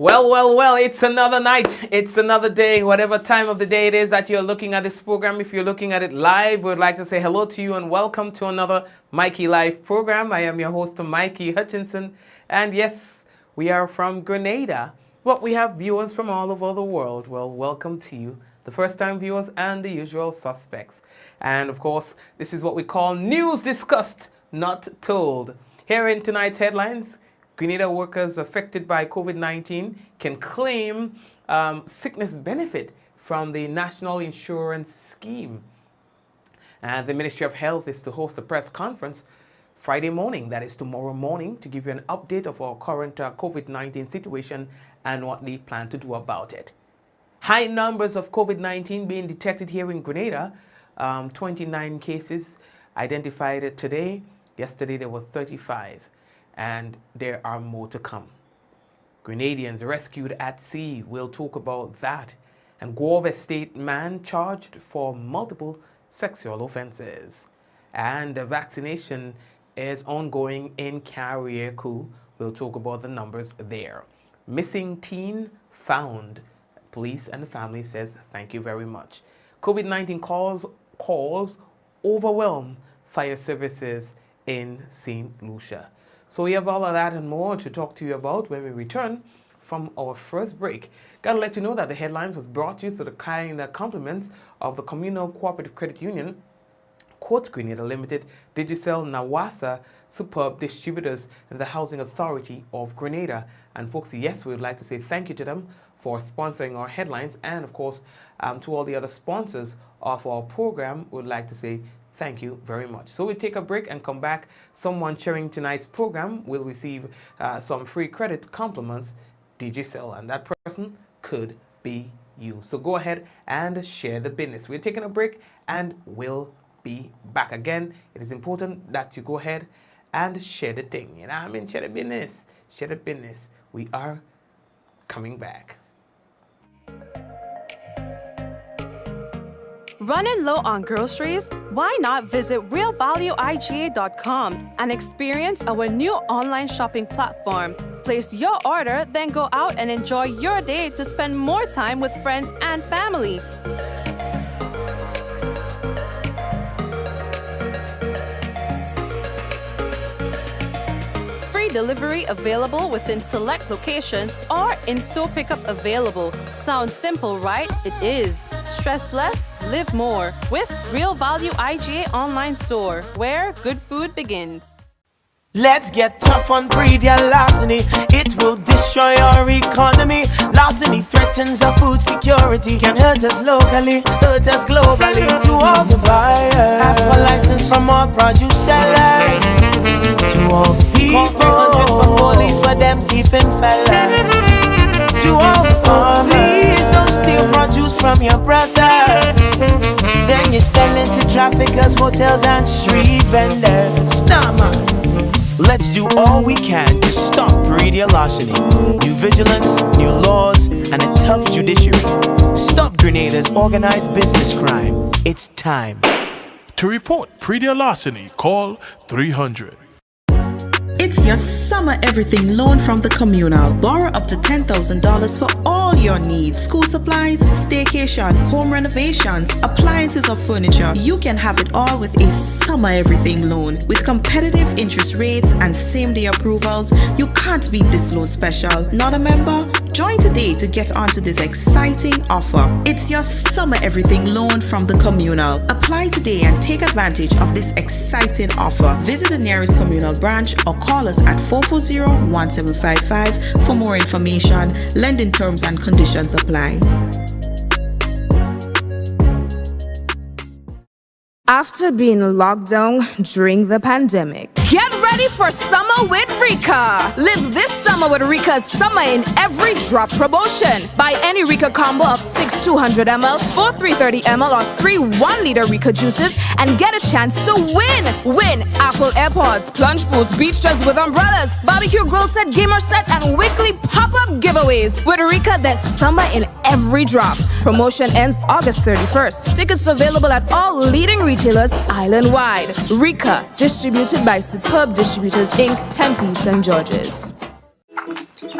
Well, it's another night. It's another day, whatever time of the day it is that you're looking at this program. If you're looking at it live, we'd like to say hello to you and welcome to another Mikey Live program. I am your host, Mikey Hutchinson. And yes, we are from Grenada, but we have viewers from all over the world. Well, welcome to you, the first-time viewers and the usual suspects. And of course, this is what we call news discussed, not told. Here in tonight's headlines, Grenada workers affected by COVID-19 can claim sickness benefit from the National Insurance Scheme. And the Ministry of Health is to host a press conference Friday morning, that is tomorrow morning, to give you an update of our current COVID-19 situation and what they plan to do about it. High numbers of COVID-19 being detected here in Grenada. 29 cases identified today. Yesterday there were 35. And there are more to come. Grenadians Rescued at Sea, we'll talk about that. And Gouyave State man charged for multiple sexual offenses. And the vaccination is ongoing in Carriacou. We'll talk about the numbers there. Missing teen found. Police and the family says thank you very much. COVID-19 calls Overwhelm fire services in St. Lucia. So we have all of that and more to talk to you about when we return from our first break. Gotta let you know that the headlines was brought to you through the kind compliments of the Communal Cooperative Credit Union, Quartz Grenada Limited, Digicel, Nawasa, Superb Distributors, and the Housing Authority of Grenada. And folks, yes, we would like to say thank you to them for sponsoring our headlines, and of course, to all the other sponsors of our program, we would like to say thank you very much. So we take a break and come back. Someone sharing tonight's program will receive some free credit compliments, Digicel, and that person could be you. So go ahead and share the business. We're taking a break and we'll be back again. It is important that you go ahead and share the thing. You know what I mean? Share the business. Share the business. We are coming back. Running low on groceries? Why not visit realvalueiga.com and experience our new online shopping platform? Place your order, then go out and enjoy your day to spend more time with friends and family. Free delivery available within select locations or in-store pickup available. Sounds simple, right? It is. Stress less, live more with Real Value IGA online store, where good food begins. Let's get tough on breed your larceny. It will destroy our economy. Larceny threatens our food security. Can hurt us locally, hurt us globally. To all the buyers, ask for license from all produce sellers. To all the people, call 300 for police for them thieving fellas. To all the farmers, please don't steal produce from your brother. Then you're selling to traffickers, hotels and street vendors. Nah man, let's do all we can to stop radio larceny. New vigilance, new laws, and a tough judiciary. Stop Grenada's organized business crime. It's time. To report pre-deal larceny, call 300. It's your summer everything loan from the Communal. Borrow up to $10,000 for all your needs. School supplies, staycation, home renovations, appliances or furniture. You can have it all with a summer everything loan. With competitive interest rates and same-day approvals, you can't beat this loan special. Not a member? Join today to get onto this exciting offer. It's your summer everything loan from the Communal. Apply today and take advantage of this exciting offer. Visit the nearest Communal branch or call us at 440-1755 for more information. Lending terms and conditions apply. After being locked down during the pandemic, get ready for summer with Rika. Live this summer with Rika's Summer in Every Drop promotion. Buy any Rika combo of 6 200ml, 4 330ml, or 3 1-liter Rika juices and get a chance to win. Win Apple AirPods, plunge pools, beach chairs with umbrellas, barbecue grill set, gamer set, and weekly pop-up giveaways. With Rika, there's summer in every drop. Promotion ends August 31st. Tickets available at all leading retailers island-wide. Rika, distributed by Superb Distributors Inc., Tempe, St. George's.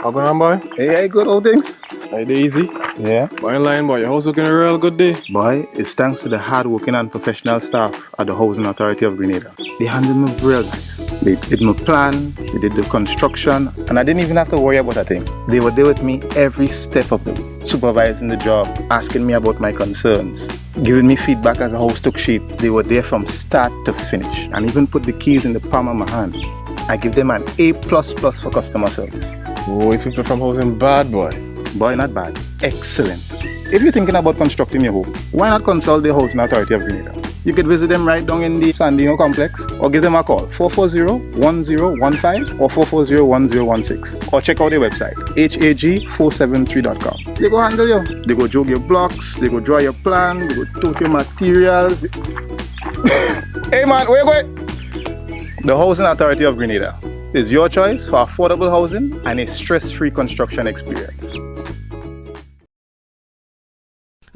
How going on, boy? Hey, good old things. Hey, easy. Yeah. Boy, in line, boy. Your house looking a real good day. Boy, it's thanks to the hard-working and professional staff at the Housing Authority of Grenada. They handled me real nice. They did my plan, they did the construction, and I didn't even have to worry about a thing. They were there with me every step of the way, supervising the job, asking me about my concerns, giving me feedback as the house took shape. They were there from start to finish, and even put the keys in the palm of my hand. I give them an A++ for customer service. Oh, it's people from housing bad, boy. Boy, not bad. Excellent. If you're thinking about constructing your home, why not consult the Housing Authority of Grenada? You could visit them right down in the Sandino complex, or give them a call 440-1015 or 440-1016, or check out their website hag473.com. They go handle you. They go jog your blocks, they go draw your plan, they go tote your materials. Hey man, where you going? The Housing Authority of Grenada is your choice for affordable housing and a stress-free construction experience.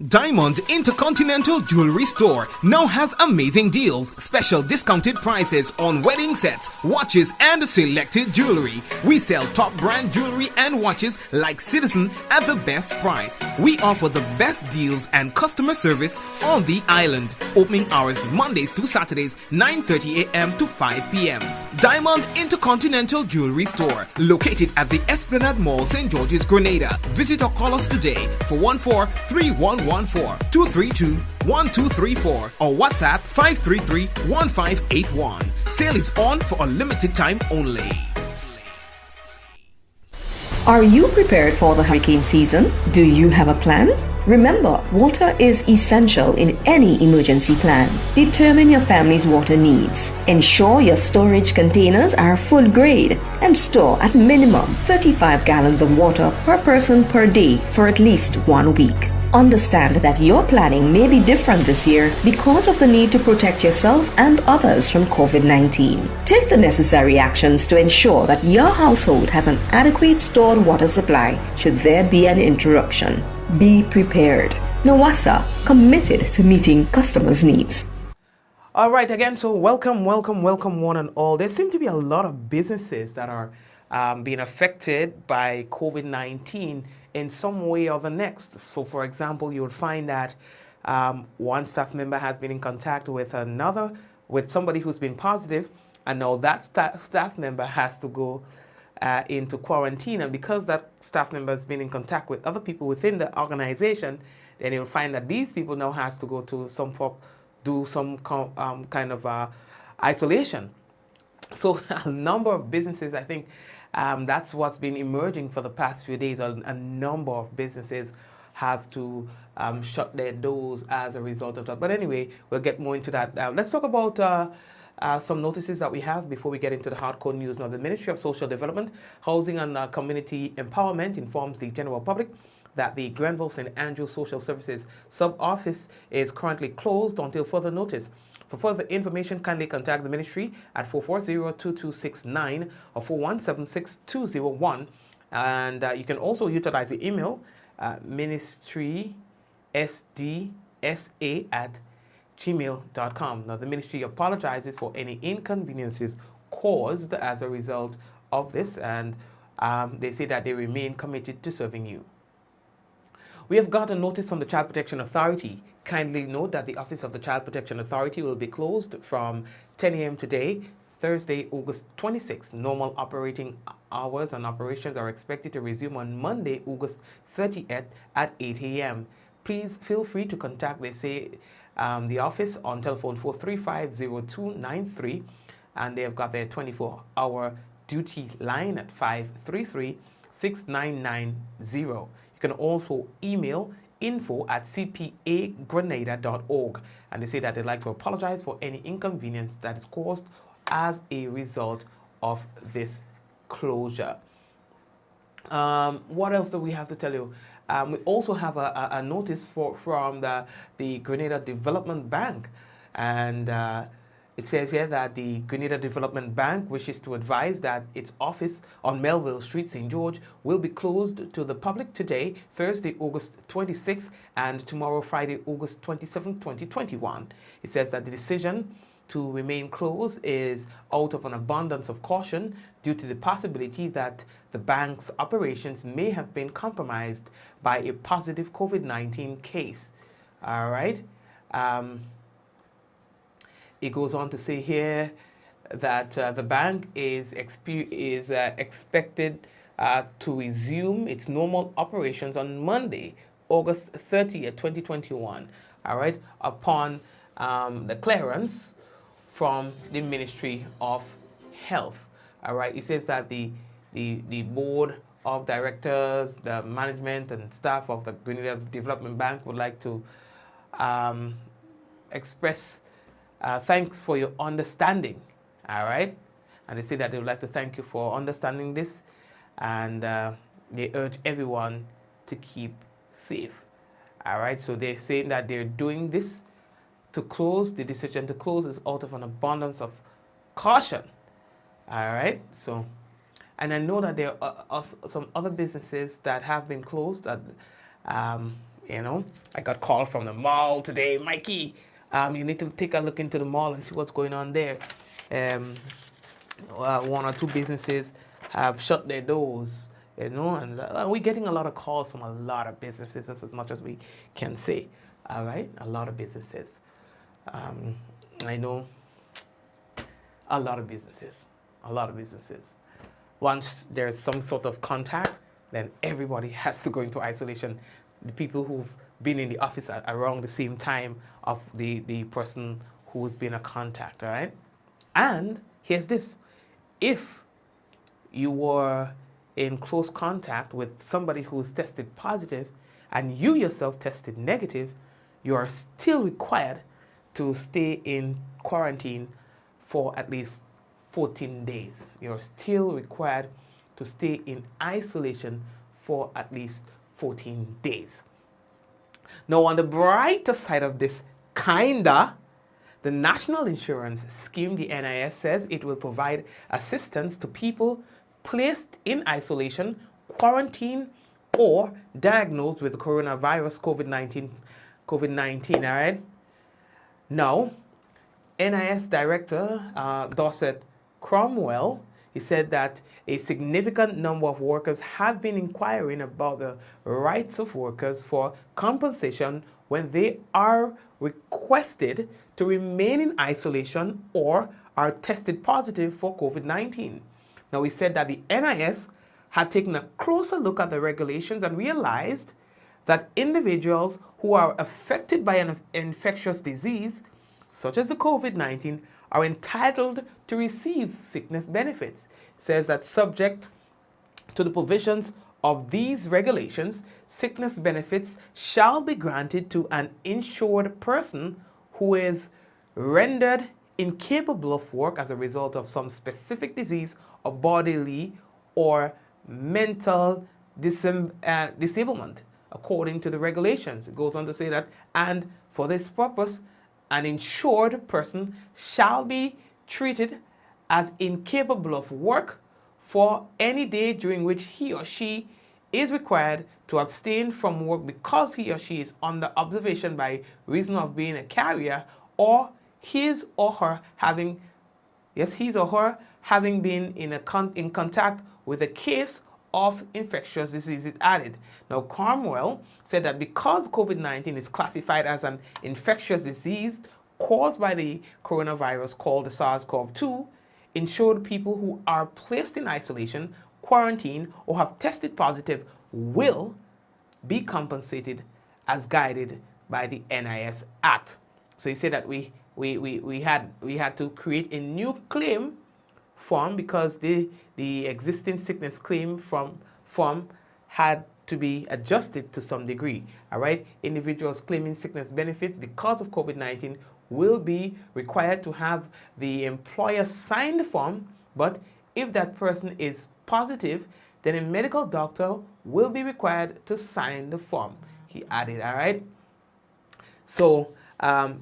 Diamond Intercontinental Jewelry Store now has amazing deals, special discounted prices on wedding sets, watches, and selected jewelry. We sell top brand jewelry and watches like Citizen at the best price. We offer the best deals and customer service on the island. Opening hours Mondays to Saturdays, 9:30 a.m. to 5 p.m. Diamond Intercontinental Jewelry Store, located at the Esplanade Mall, St. George's, Grenada. Visit or call us today for 14-3114-232-1234 or WhatsApp 533-1581. Sale is on for a limited time only. Are you prepared for the hurricane season? Do you have a plan? Remember, water is essential in any emergency plan. Determine your family's water needs. Ensure your storage containers are food grade and store at minimum 35 gallons of water per person per day for at least 1 week. Understand that your planning may be different this year because of the need to protect yourself and others from COVID-19. Take the necessary actions to ensure that your household has an adequate stored water supply should there be an interruption. Be prepared. Nawasa, committed to meeting customers' needs. All right, again, so welcome one and all. There seem to be a lot of businesses that are being affected by COVID-19 in some way or the next. So, for example, you will find that one staff member has been in contact with somebody who's been positive, and now that staff member has to go into quarantine. And because that staff member has been in contact with other people within the organization, then you'll find that these people now has to go to do some kind of isolation. So a number of businesses, I think, that's what's been emerging for the past few days. A number of businesses have to shut their doors as a result of that. But anyway, we'll get more into that. Let's talk about some notices that we have before we get into the hardcore news. Now, the Ministry of Social Development, Housing and Community Empowerment informs the general public that the Grenville St. Andrew Social Services Sub-Office is currently closed until further notice. For further information, kindly contact the Ministry at 440-2269 or 4176201. And you can also utilize the email ministrysdsa@gmail.com. Now, the Ministry apologizes for any inconveniences caused as a result of this, and they say that they remain committed to serving you. We have got a notice from the Child Protection Authority. Kindly note that the Office of the Child Protection Authority will be closed from 10 a.m. today, Thursday, August 26th. Normal operating hours and operations are expected to resume on Monday, August 30th at 8 a.m. Please feel free to contact, the office on telephone 435-0293, and they have got their 24-hour duty line at 533-6990. You can also email info@cpagrenada.org, and they say that they'd like to apologize for any inconvenience that is caused as a result of this closure. What else do we have to tell you? We also have a notice from the Grenada Development Bank, and it says here that the Grenada Development Bank wishes to advise that its office on Melville Street, St. George, will be closed to the public today, Thursday, August 26th, and tomorrow, Friday, August 27th, 2021. It says that the decision to remain closed is out of an abundance of caution due to the possibility that the bank's operations may have been compromised by a positive COVID-19 case. All right. It goes on to say here that the bank is expected to resume its normal operations on Monday, August 30th, 2021, all right, upon the clearance from the Ministry of Health. All right, it says that the board of directors, the management and staff of the Grenada Development Bank would like to express thanks for your understanding. All right, and they say that they would like to thank you for understanding this, and they urge everyone to keep safe. All right, so they're saying that they're doing this to close. The decision to close is out of an abundance of caution. All right, so, and I know that there are some other businesses that have been closed that, you know, I got called from the mall today, Mikey, you need to take a look into the mall and see what's going on there. One or two businesses have shut their doors, you know, and we're getting a lot of calls from a lot of businesses. That's as much as we can say. All right, a lot of businesses. I know a lot of businesses. Once there's some sort of contact, then everybody has to go into isolation. The people who've been in the office at around the same time of the person who's been a contact, all right? And here's this. If you were in close contact with somebody who's tested positive and you yourself tested negative, you are still required to stay in quarantine for at least 14 days. You're still required to stay in isolation for at least 14 days. Now, on the brighter side of this, the National Insurance Scheme, the NIS, says it will provide assistance to people placed in isolation, quarantine, or diagnosed with coronavirus COVID-19, all right? Now, NIS Director Dorset Cromwell, he said that a significant number of workers have been inquiring about the rights of workers for compensation when they are requested to remain in isolation or are tested positive for COVID-19. Now, he said that the NIS had taken a closer look at the regulations and realized that individuals who are affected by an infectious disease, such as the COVID-19, are entitled to receive sickness benefits. It says that subject to the provisions of these regulations, sickness benefits shall be granted to an insured person who is rendered incapable of work as a result of some specific disease or bodily or mental disablement, according to the regulations. It goes on to say that, and for this purpose, an insured person shall be treated as incapable of work for any day during which he or she is required to abstain from work because he or she is under observation by reason of being a carrier, or his or her having been in contact with a case of infectious disease is added. Now, Cromwell said that because COVID-19 is classified as an infectious disease caused by the coronavirus called the SARS-CoV-2, insured people who are placed in isolation, quarantine, or have tested positive will be compensated as guided by the NIS Act. So he said that we had to create a new claim form because the existing sickness claim form had to be adjusted to some degree. All right, individuals claiming sickness benefits because of COVID-19 will be required to have the employer sign the form, but if that person is positive, then a medical doctor will be required to sign the form, he added. All right, so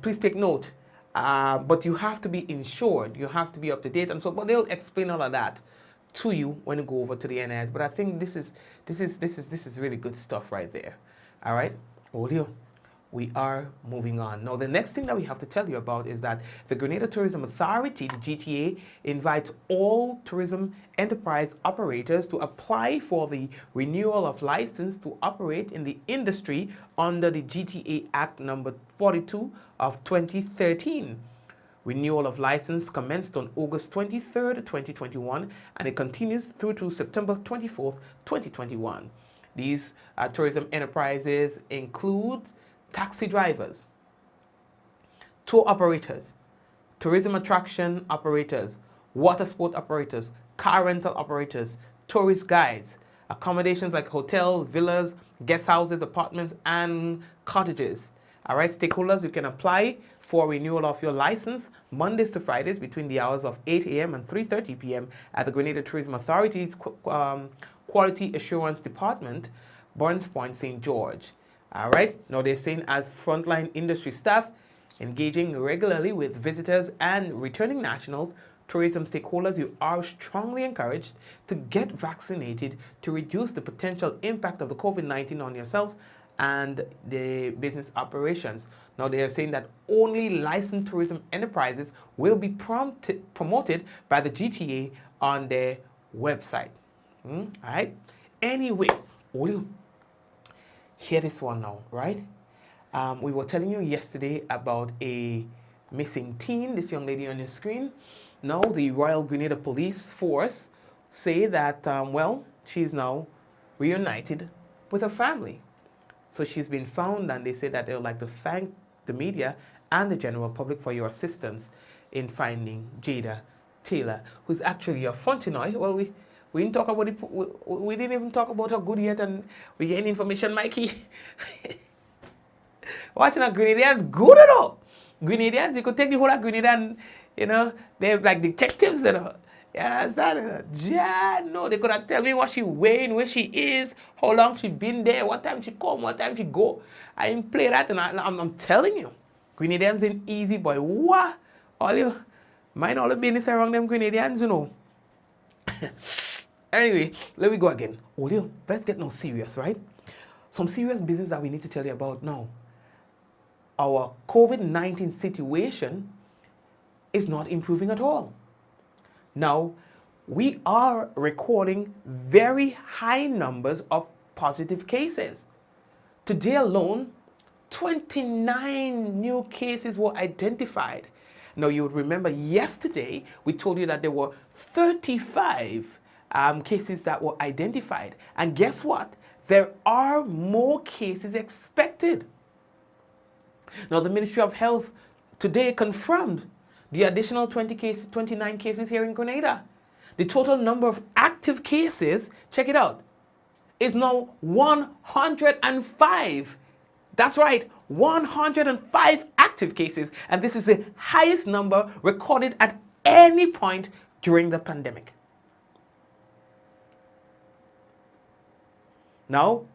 please take note. But you have to be insured, you have to be up to date, and so, but they'll explain all of that to you when you go over to the NIS. But I think this is really good stuff right there. All right, Olio, we are moving on. Now, the next thing that we have to tell you about is that the Grenada Tourism Authority, the GTA, invites all tourism enterprise operators to apply for the renewal of license to operate in the industry under the GTA Act number 42 of 2013. Renewal of license commenced on August 23rd, 2021, and it continues through to September 24th, 2021. These tourism enterprises include taxi drivers, tour operators, tourism attraction operators, water sport operators, car rental operators, tourist guides, accommodations like hotels, villas, guest houses, apartments, and cottages. All right, stakeholders, you can apply for renewal of your license Mondays to Fridays between the hours of 8 a.m. and 3:30 p.m. at the Grenada Tourism Authority's Quality Assurance Department, Burns Point, St. George. All right, now they're saying as frontline industry staff engaging regularly with visitors and returning nationals, tourism stakeholders, you are strongly encouraged to get vaccinated to reduce the potential impact of the COVID-19 on yourselves and the business operations. Now they are saying that only licensed tourism enterprises will be promoted by the GTA on their website. All right. Anyway, hear this one now, right? We were telling you yesterday about a missing teen, this young lady on your screen. Now the Royal Grenada Police Force say that, well, she's now reunited with her family. So she's been found, and they say that they would like to thank the media and the general public for your assistance in finding Jada Taylor, who's actually a Fontenoy. Well, we didn't talk about it. We didn't even talk about her good yet, and we gain information, Mikey. Watching a Grenadians good or no? Grenadians, you could take the whole of Grenada and, you know, they're like detectives, you know. Yeah, is that yeah, no, they could have tell me what she wearing, where she is, how long she been there, what time she come, what time she go. I didn't play that, and I'm telling you, Grenadians ain't easy, boy. What? All you mind all the business around them Grenadians, you know. Anyway, let me go again. Olio, let's get now serious, right? Some serious business that we need to tell you about now. Our COVID-19 situation is not improving at all. Now, we are recording very high numbers of positive cases. Today alone, 29 new cases were identified. Now, you would remember yesterday, we told you that there were 35 cases that were identified. And guess what? There are more cases expected. Now, the Ministry of Health today confirmed the additional 29 cases here in Grenada. The total number of active cases, check it out, is now 105. That's right, 105 active cases. And this is the highest number recorded at any point during the pandemic. Now,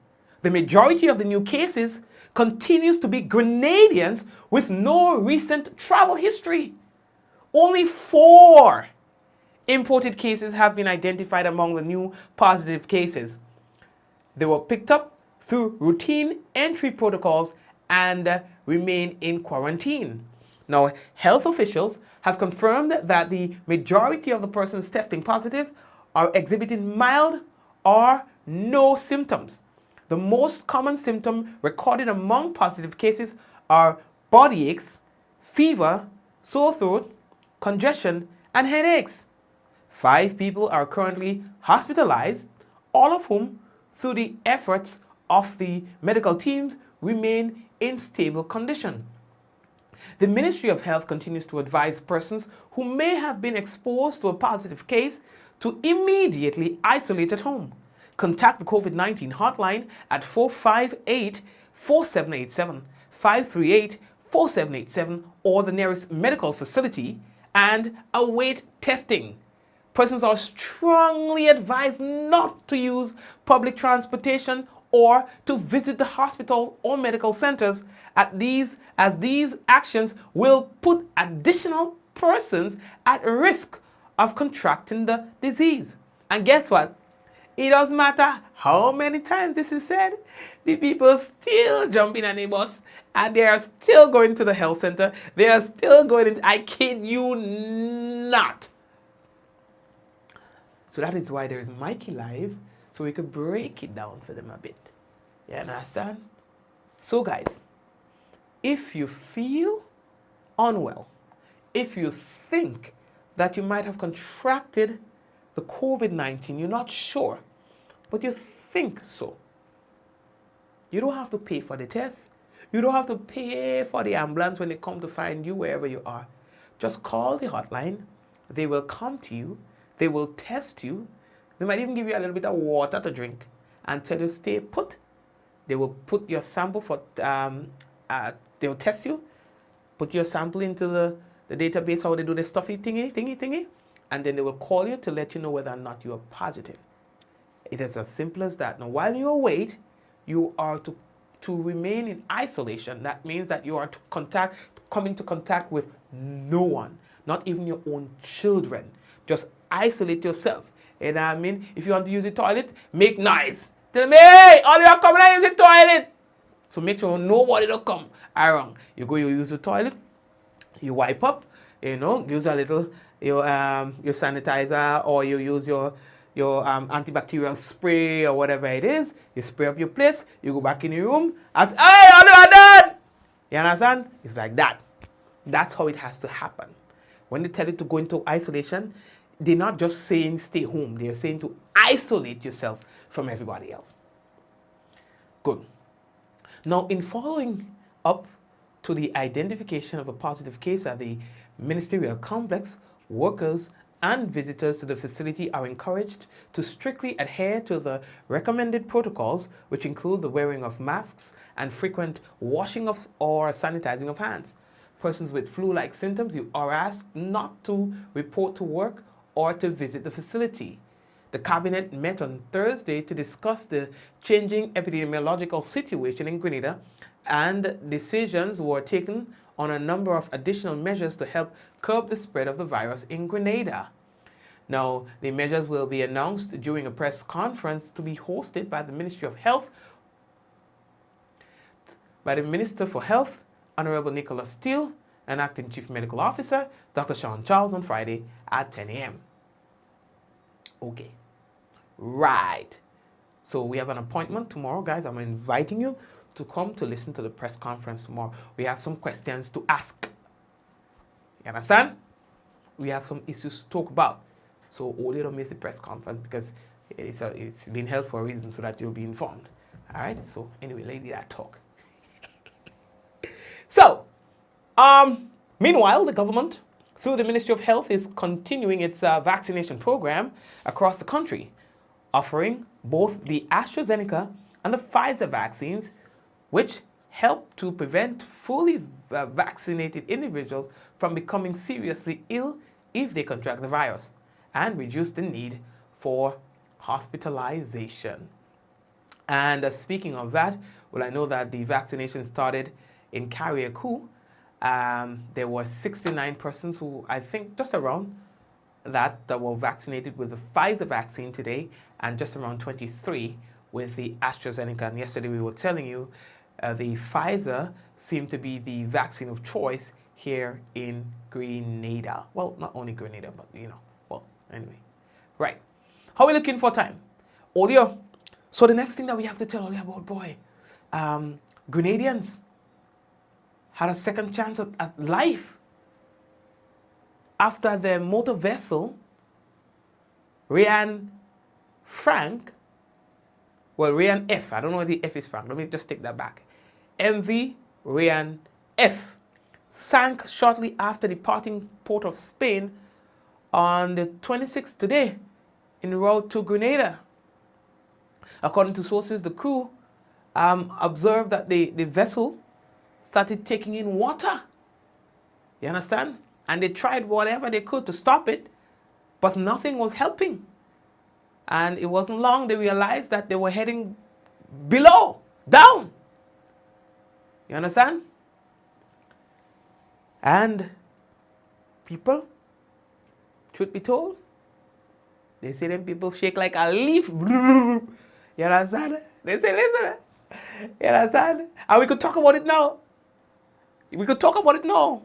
the majority of the new cases continues to be Grenadians with no recent travel history. Only 4 imported cases have been identified among the new positive cases. They were picked up through routine entry protocols and remain in quarantine. Now, health officials have confirmed that the majority of the persons testing positive are exhibiting mild or no symptoms. The most common symptom recorded among positive cases are body aches, fever, sore throat, congestion, and headaches. 5 people are currently hospitalized, all of whom, through the efforts of the medical teams, remain in stable condition. The Ministry of Health continues to advise persons who may have been exposed to a positive case to immediately isolate at home. Contact the COVID-19 hotline at 458-4787, 538-4787, or the nearest medical facility, and await testing. Persons are strongly advised not to use public transportation or to visit the hospital or medical centers as these actions will put additional persons at risk of contracting the disease. And guess what? It doesn't matter how many times this is said, the people still jump in on the bus and they are still going to the health center. They are still going into, I kid you not. So that is why there is Mikey Live, so we could break it down for them a bit. You understand? So guys, if you feel unwell, if you think that you might have contracted the COVID-19, you're not sure, but you think so, you don't have to pay for the test. You don't have to pay for the ambulance when they come to find you wherever you are. Just call the hotline. They will come to you. They will test you. They might even give you a little bit of water to drink and tell you stay put. They will put your sample for, they will test you, put your sample into the database, how they do the stuffy thingy, and then they will call you to let you know whether or not you are positive. It is as simple as that. Now, while you await, you are to remain in isolation. That means that you are to come into contact with no one, not even your own children. Just isolate yourself. You know what I mean? If you want to use the toilet, make noise. Tell them, hey, all you are coming and use the toilet. So make sure nobody will come around. You go, you use the toilet, you wipe up, you know, use a little your sanitizer, or you use your antibacterial spray or whatever it is. You spray up your place, you go back in your room, as, hey, all you are done. You understand? It's like that. That's how it has to happen. When they tell you to go into isolation, they're not just saying stay home. They're saying to isolate yourself from everybody else. Good. Now, in following up to the identification of a positive case at the ministerial complex, workers and visitors to the facility are encouraged to strictly adhere to the recommended protocols, which include the wearing of masks and frequent washing of or sanitizing of hands. Persons with flu-like symptoms, you are asked not to report to work or to visit the facility. The cabinet met on Thursday to discuss the changing epidemiological situation in Grenada, and decisions were taken on a number of additional measures to help curb the spread of the virus in Grenada. Now, the measures will be announced during a press conference to be hosted by the Ministry of Health, by the Minister for Health, Honorable Nicholas Steele, and Acting Chief Medical Officer, Dr. Sean Charles, on Friday at 10 a.m. Okay. Right. So we have an appointment tomorrow, guys. I'm inviting you to come to listen to the press conference tomorrow. We have some questions to ask. You understand? We have some issues to talk about. So only don't miss the press conference, because it's been held for a reason, so that you'll be informed. All right? So anyway, lady, that talk. So, meanwhile, the government, through the Ministry of Health, is continuing its vaccination program across the country, offering both the AstraZeneca and the Pfizer vaccines, which help to prevent fully vaccinated individuals from becoming seriously ill if they contract the virus, and reduce the need for hospitalization. And speaking of that, well, I know that the vaccination started in Carriacou. There were 69 persons who, I think, just around that were vaccinated with the Pfizer vaccine today, and just around 23 with the AstraZeneca. And yesterday we were telling you the Pfizer seemed to be the vaccine of choice here in Grenada. Well, not only Grenada, but, you know, well, anyway. Right. How are we looking for time? Audio. So the next thing that we have to tell you about, boy, Grenadians had a second chance at life after their motor vessel Ryan F, I don't know if the F is Frank, let me just take that back. MV Ryan F sank shortly after departing Port of Spain on the 26th today en route to Grenada. According to sources, the crew observed that the vessel started taking in water. You understand? And they tried whatever they could to stop it, but nothing was helping. And it wasn't long they realized that they were heading below, down. You understand? And people, truth be told, They say them people shake like a leaf. You understand? They say, listen. You understand? And we could talk about it now. We could talk about it now.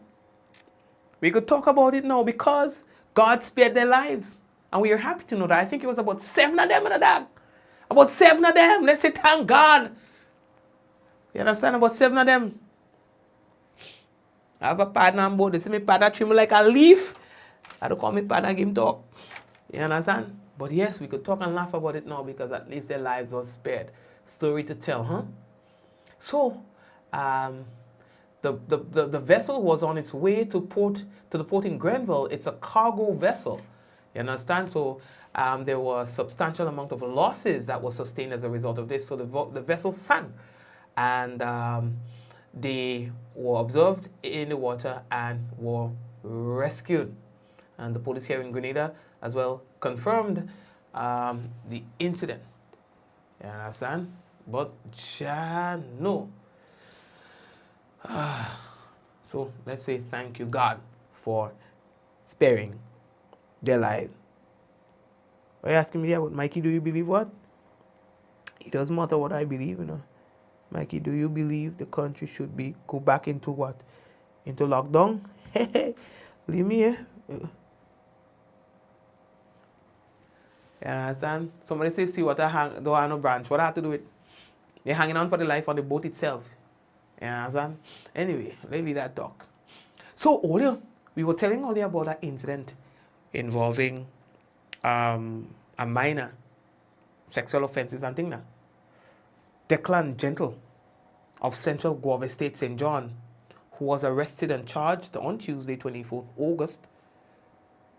We could talk about it now because God spared their lives. And we are happy to know that. I think it was about 7 of them in the dark. About 7 of them. Let's say thank God. You understand? About 7 of them. I have a partner on board. They say my partner treat me like a leaf. I don't call me partner and give him talk. You understand? But yes, we could talk and laugh about it now because at least their lives were spared. Story to tell, huh? So, the vessel was on its way to the port in Grenville. It's a cargo vessel. You understand? So there were a substantial amount of losses that were sustained as a result of this. So the vessel sank. And they were observed in the water and were rescued. And the police here in Grenada as well confirmed the incident. You understand? But no. So let's say thank you, God, for sparing their lives. Are you asking me there, but Mikey, do you believe what? It doesn't matter what I believe, you know. Mikey, do you believe the country should go back into what? Into lockdown? Leave me here. You understand? Somebody say, see what don't have no branch. What I have to do with? They're hanging on for the life on the boat itself. You understand? Anyway, let me that talk. So earlier, we were telling earlier about that incident involving a minor, sexual offenses and things like that. Declan Gentle of Central Gouyave State, St. John, who was arrested and charged on Tuesday, 24th August,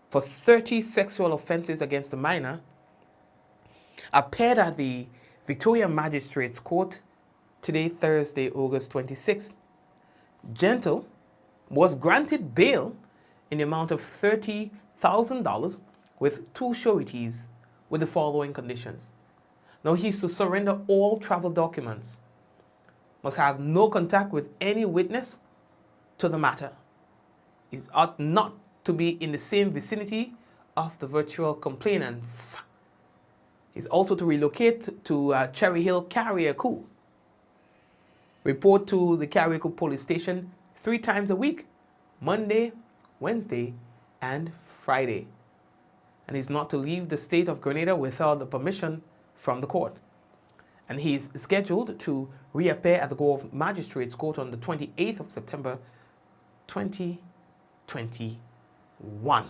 for 30 sexual offenses against the minor, appeared at the Victoria Magistrates Court today, Thursday, August 26th. Gentle was granted bail in the amount of $30,000 with 2 sureties with the following conditions. Now, he's to surrender all travel documents, must have no contact with any witness to the matter. He ought not to be in the same vicinity of the virtual complainants. He's also to relocate to Cherry Hill, Carriacou. Report to the Carriacou police station 3 times a week, Monday, Wednesday, and Friday. And he's not to leave the state of Grenada without the permission from the court. And he's scheduled to reappear at the Gouyave Magistrates Court on the 28th of September, 2021.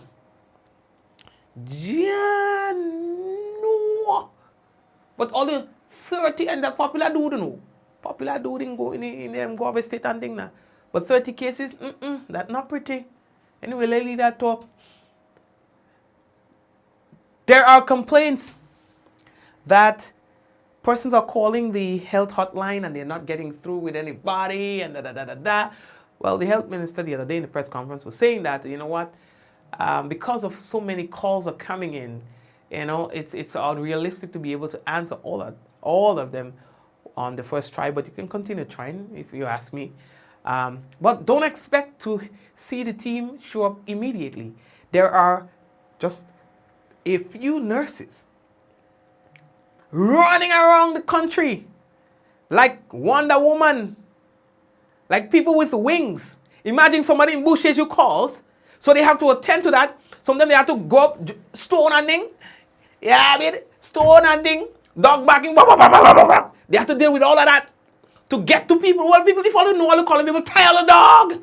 But all the 30 and the popular dude, you know. Popular dude in Gouyave State and thing now. But 30 cases, that's not pretty. Anyway, let me that talk. There are complaints that persons are calling the health hotline and they're not getting through with anybody and da. Well, the health minister the other day in the press conference was saying that, you know what, because of so many calls are coming in, you know, it's unrealistic to be able to answer all of them on the first try, but you can continue trying if you ask me. But don't expect to see the team show up immediately. There are just a few nurses running around the country like Wonder Woman, like people with wings. Imagine somebody in bushes you calls, so they have to attend to that. Sometimes they have to go up, stone and thing. Yeah, I mean, stone and thing, dog barking, they have to deal with all of that to get to people. Well, people, if all you know, all you calling people, tire the dog.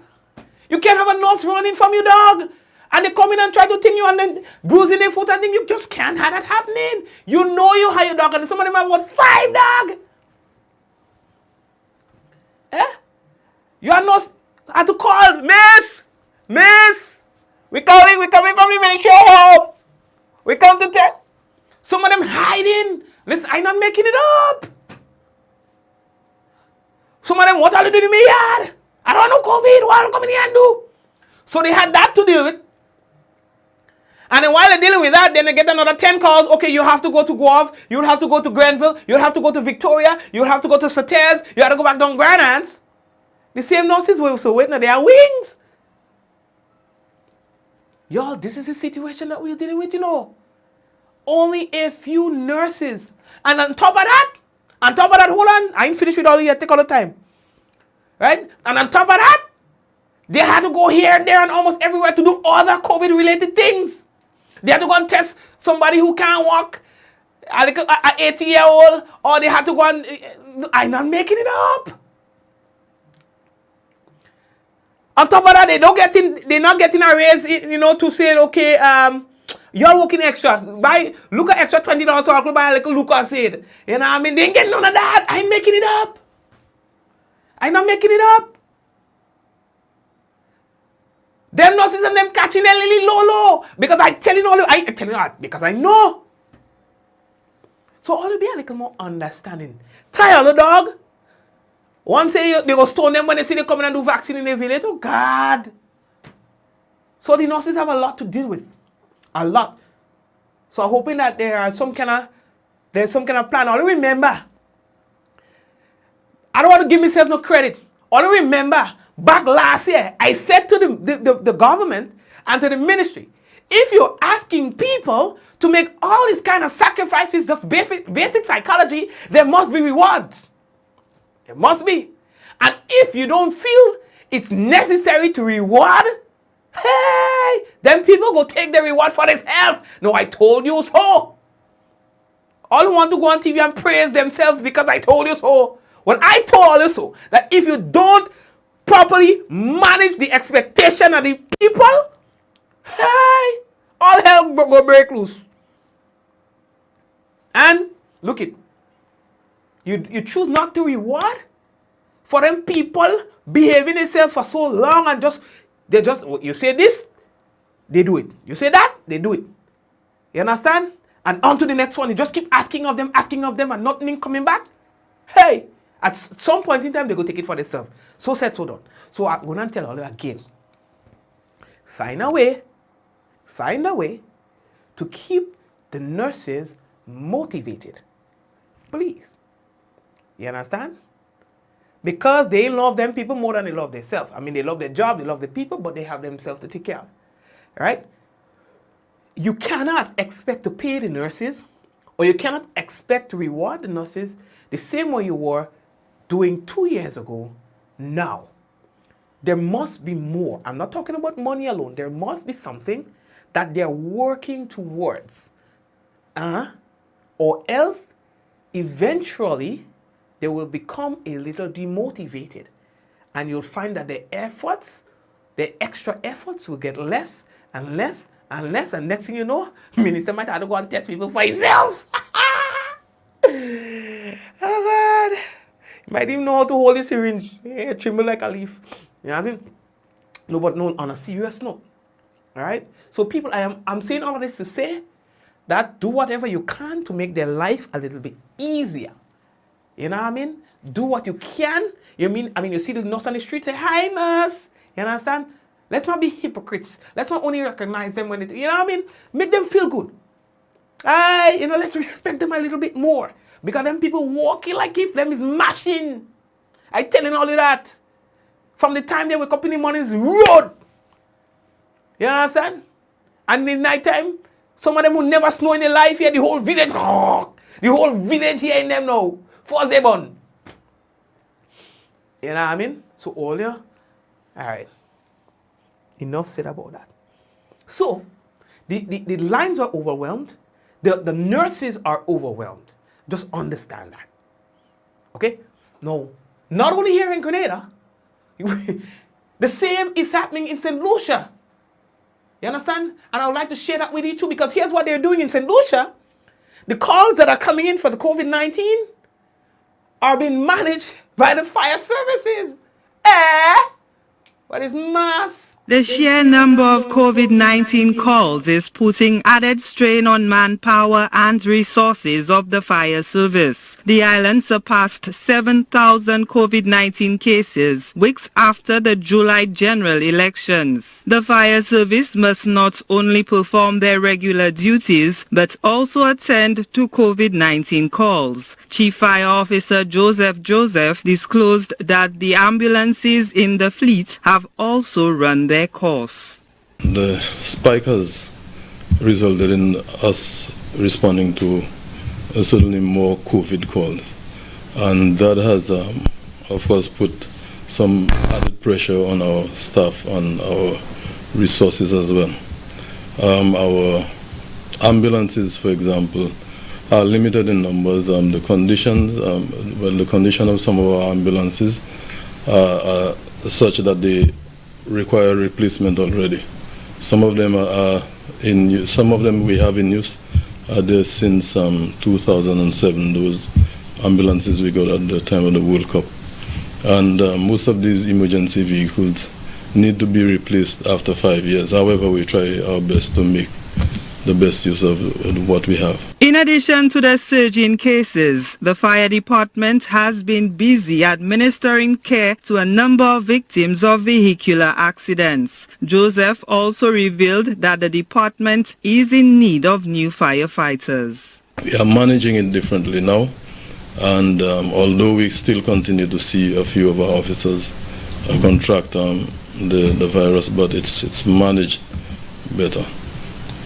You can't have a nurse running from your dog. And they come in and try to think you and then bruising their foot and think you just can't have that happening. You know you have your dog and some of them have got 5 dogs. You are not had to call, Miss, we coming from the ministry of help. We come to tell. Some of them hiding. Listen, I'm not making it up. Some of them, what are you doing in my yard? I don't know COVID, what are you coming here and do? So they had that to deal with. And then while they're dealing with that, then they get another 10 calls. Okay, you have to go to Gouyave. You'll have to go to Grenville. You'll have to go to Victoria. You'll have to go to Sauters. You have to go back down Grenadians. The same nurses were so waiting. They are wings. Y'all, this is the situation that we're dealing with, you know. only a few nurses. And on top of that, hold on, I ain't finished with all of you yet, take all the time. Right? And on top of that, they had to go here and there and almost everywhere to do other COVID-related things. They had to go and test somebody who can't walk, an 80-year-old, or they had to go and... I'm not making it up. On top of that, they're not getting a raise, to say, okay, you're working extra. Buy Luca extra $20 so I could buy a little Luca said. You know what I mean? They ain't getting none of that. I ain't making it up. I'm not making it up. Them nurses and them catching their lily low. Because I tell you that because I know. So all to be a little more understanding. Tired the dog. One say they go stone them when they see they come in and do vaccine in the village. Oh God. So the nurses have a lot to deal with. A lot. So I'm hoping that there's some kind of plan. All remember, I don't want to give myself no credit. All remember, back last year, I said to the government and to the ministry, if you're asking people to make all these kind of sacrifices, just basic psychology, there must be rewards. There must be. And if you don't feel it's necessary to reward, hey, then people go take the reward for themselves. No, I told you so. All want to go on TV and praise themselves because I told you so. When I told you so, that if you don't properly manage the expectation of the people, hey, all hell go break loose. And look it. You choose not to reward for them people behaving themselves for so long and you say this, they do it. You say that, they do it. You understand? And on to the next one. You just keep asking of them, and nothing coming back. Hey, at some point in time, they go take it for themselves. So said, so done. So I'm going to tell all of you again. Find a way to keep the nurses motivated. Please. You understand? Because they love them people more than they love themselves. I mean, they love their job, they love the people, but they have themselves to take care of. Right? You cannot expect to pay the nurses, or you cannot expect to reward the nurses the same way you were doing 2 years ago now. There must be more. I'm not talking about money alone. There must be something that they're working towards. Or else, eventually, they will become a little demotivated. And you'll find that the extra efforts will get less and less and less. And next thing you know, minister might have to go and test people for himself. Oh God. You might even know how to hold a syringe. Yeah, tremble like a leaf. You know what I'm saying? No, but no, on a serious note. All right? So people, I'm saying all of this to say that do whatever you can to make their life a little bit easier. You know what I mean? Do what you can. You see the nurse on the street, say, hi, nurse. You understand? Let's not be hypocrites. Let's not only recognize them when you know what I mean? Make them feel good. Let's respect them a little bit more. Because them people walking like if them is mashing. I telling all of that. From the time they wake up in the morning, it's road. You understand? And in the night time, some of them will never snow in their life here. The whole village, here in them now. For Zebon. You know what I mean? So all you. Alright. Enough said about that. So, the lines are overwhelmed. The nurses are overwhelmed. Just understand that. Okay? No. Not only here in Grenada. The same is happening in St. Lucia. You understand? And I would like to share that with you too, because here's what they're doing in St. Lucia. The calls that are coming in for the COVID-19 are being managed by the fire services. What is mass? The sheer number of COVID-19 calls is putting added strain on manpower and resources of the fire service. The island surpassed 7,000 COVID-19 cases weeks after the July general elections. The fire service must not only perform their regular duties but also attend to COVID-19 calls. Chief Fire Officer Joseph disclosed that the ambulances in the fleet have also run their course. The spike has resulted in us responding to certainly more COVID calls. And that has, of course, put some added pressure on our staff, on our resources as well. Our ambulances, for example, are limited in numbers. The condition of some of our ambulances are such that they require replacement already. Some of them are in use, some of them we have in use there since 2007. Those ambulances we got at the time of the World Cup, and most of these emergency vehicles need to be replaced after 5 years. However, we try our best to make the best use of what we have. In addition to the surge in cases, the fire department has been busy administering care to a number of victims of vehicular accidents. Joseph also revealed that the department is in need of new firefighters. We are managing it differently now, and although we still continue to see a few of our officers contract the virus, but it's managed better.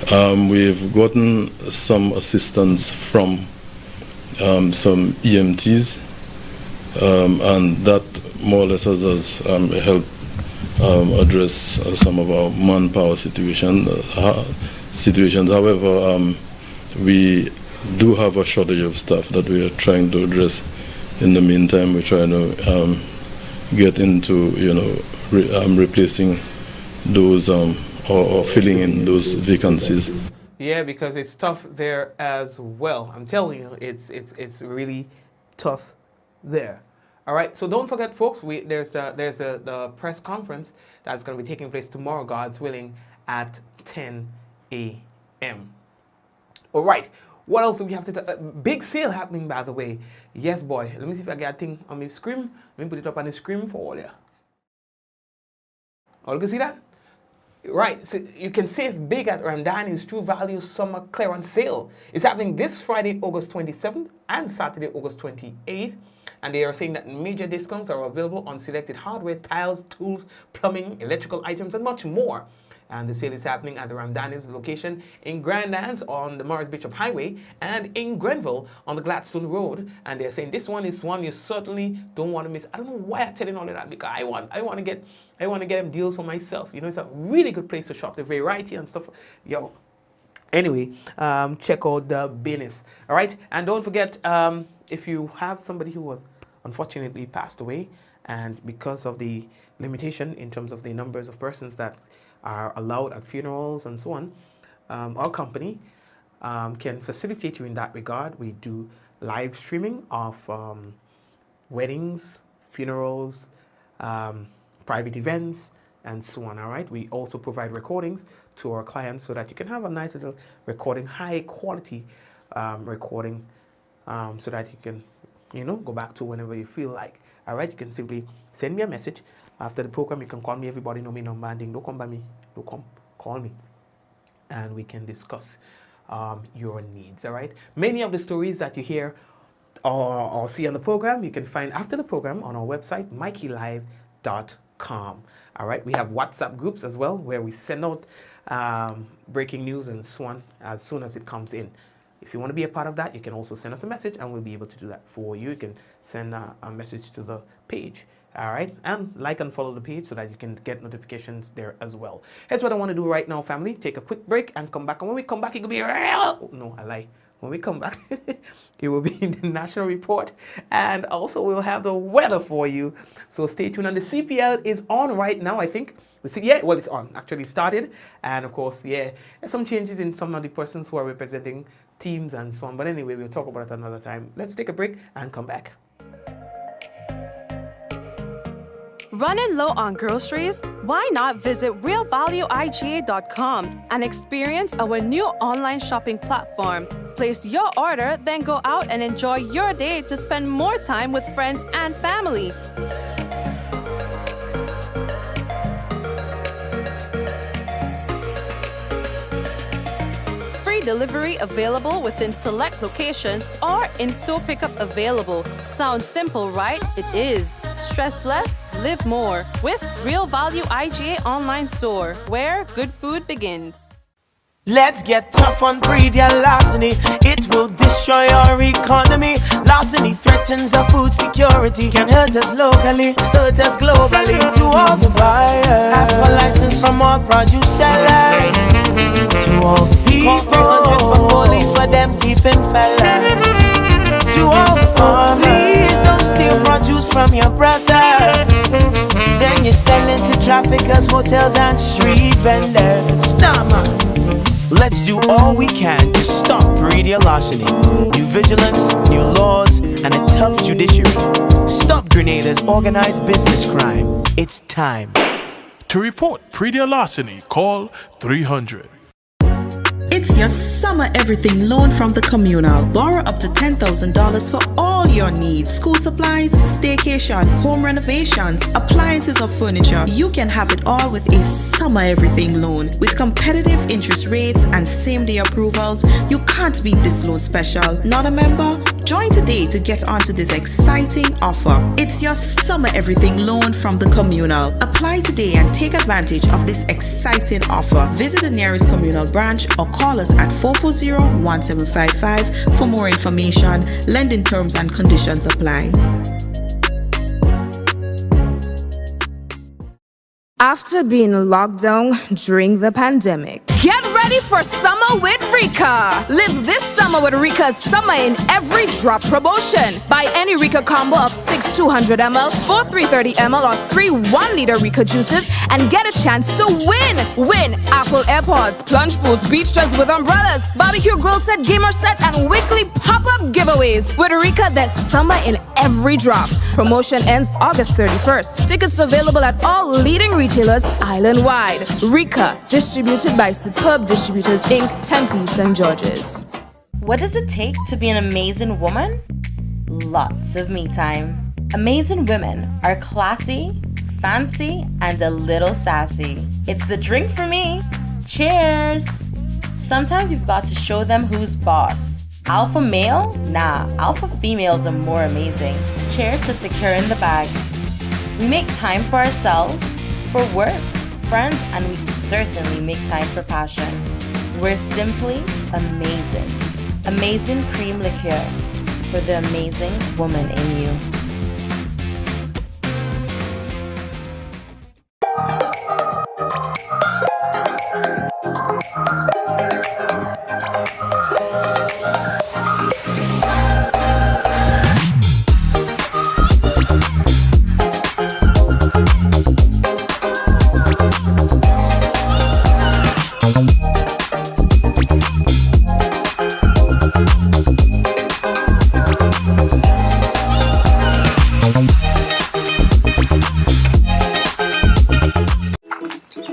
We've gotten some assistance from some EMTs, and that more or less has helped address some of our manpower situations. However, we do have a shortage of staff that we are trying to address. In the meantime, we're trying to get into, replacing those or filling in those vacancies. Yeah, because it's tough there as well. I'm telling you, it's really tough there. All right, so don't forget, folks. There's the press conference that's going to be taking place tomorrow, God's willing, at 10 a.m. All right, what else do we have to? Big sale happening, by the way. Yes, boy. Let me see if I get a thing on my screen. Let me put it up on the screen for all you. All you can see that? Right, so you can save big at Ramdani's True Value Summer Clearance Sale. It's happening this Friday, August 27th and Saturday, August 28th. And they are saying that major discounts are available on selected hardware, tiles, tools, plumbing, electrical items, and much more. And the sale is happening at the Ramdani's location in Grenadians on the Morris Bishop Highway and in Grenville on the Gladstone Road. And they're saying this one is one you certainly don't want to miss. I don't know why I'm telling all of that, because I want to get them deals for myself. You know, it's a really good place to shop. The variety and stuff. Yo. Anyway, check out the business. All right, and don't forget, if you have somebody who was unfortunately passed away, and because of the limitation in terms of the numbers of persons that are allowed at funerals and so on, our company can facilitate you in that regard. We do live streaming of weddings, funerals, private events, and so on. All right. We also provide recordings to our clients so that you can have a nice little recording, high quality recording, so that you can, go back to whenever you feel like. All right. You can simply send me a message. After the program, you can call me. Everybody know me number. Don't come by me. Don't come. Call me. And we can discuss your needs. All right. Many of the stories that you hear or see on the program, you can find after the program on our website, mikeylive.com. All right. We have WhatsApp groups as well, where we send out breaking news and so on as soon as it comes in. If you want to be a part of that, you can also send us a message, and we'll be able to do that for you. You can send a message to the page. All right, and like and follow the page so that you can get notifications there as well. Here's what I want to do right now, family. Take a quick break and come back. And when we come back, it will be real. No, I lie. When we come back, it will be the national report, and also we'll have the weather for you. So stay tuned. And the CPL is on right now, I think. It's on. Actually started. And of course, there's some changes in some of the persons who are representing teams and so on. But anyway, we'll talk about it another time. Let's take a break and come back. Running low on groceries? Why not visit realvalueiga.com and experience our new online shopping platform? Place your order, then go out and enjoy your day to spend more time with friends and family. Free delivery available within select locations or in-store pickup available. Sounds simple, right? It is. Stress less, live more with Real Value IGA online store, where good food begins. Let's get tough on breed your larceny. It will destroy our economy. Larceny threatens our food security. Can hurt us locally, hurt us globally. To all the buyers, ask for license from all produce sellers. To all the people, 300 for police for them thieving fellas. To all the families, don't steal produce from your brother. Then you sell it to traffickers, hotels and street vendors. Nah man, let's do all we can to stop breeding larceny. New vigilance, new laws, and a tough judiciary. Stop Grenada's organized business crime. It's time. To report pre-deal larceny, call 300. It's your summer everything loan from the communal. Borrow up to $10,000 for all your needs. School supplies, staycation, home renovations, appliances or furniture. You can have it all with a summer everything loan. With competitive interest rates and same-day approvals, you can't beat this loan special. Not a member? Join today to get onto this exciting offer. It's your summer everything loan from the communal. Apply today and take advantage of this exciting offer. Visit the nearest communal branch or call us at 440-1755 for more information. Lending terms and conditions apply. After being locked down during the pandemic, get ready for summer with Rika. Live this summer with Rika's Summer in Every Drop promotion. Buy any Rika combo of 6 200ml, 4 330ml, or 3 1-liter Rika juices and get a chance to win. Win Apple AirPods, plunge pools, beach chairs with umbrellas, barbecue grill set, gamer set, and weekly pop-up giveaways. With Rika, there's summer in every drop. Promotion ends August 31st. Tickets available at all leading retailers island-wide. Rika, distributed by Superb Distributors Inc., Tempe, St. George's. What does it take to be an amazing woman? Lots of me time. Amazing women are classy, fancy, and a little sassy. It's the drink for me. Cheers! Sometimes you've got to show them who's boss. Alpha male? Nah, alpha females are more amazing. Cheers to securing the bag. We make time for ourselves, for work, friends, and we certainly make time for passion. We're simply amazing. Amazing cream liqueur for the amazing woman in you.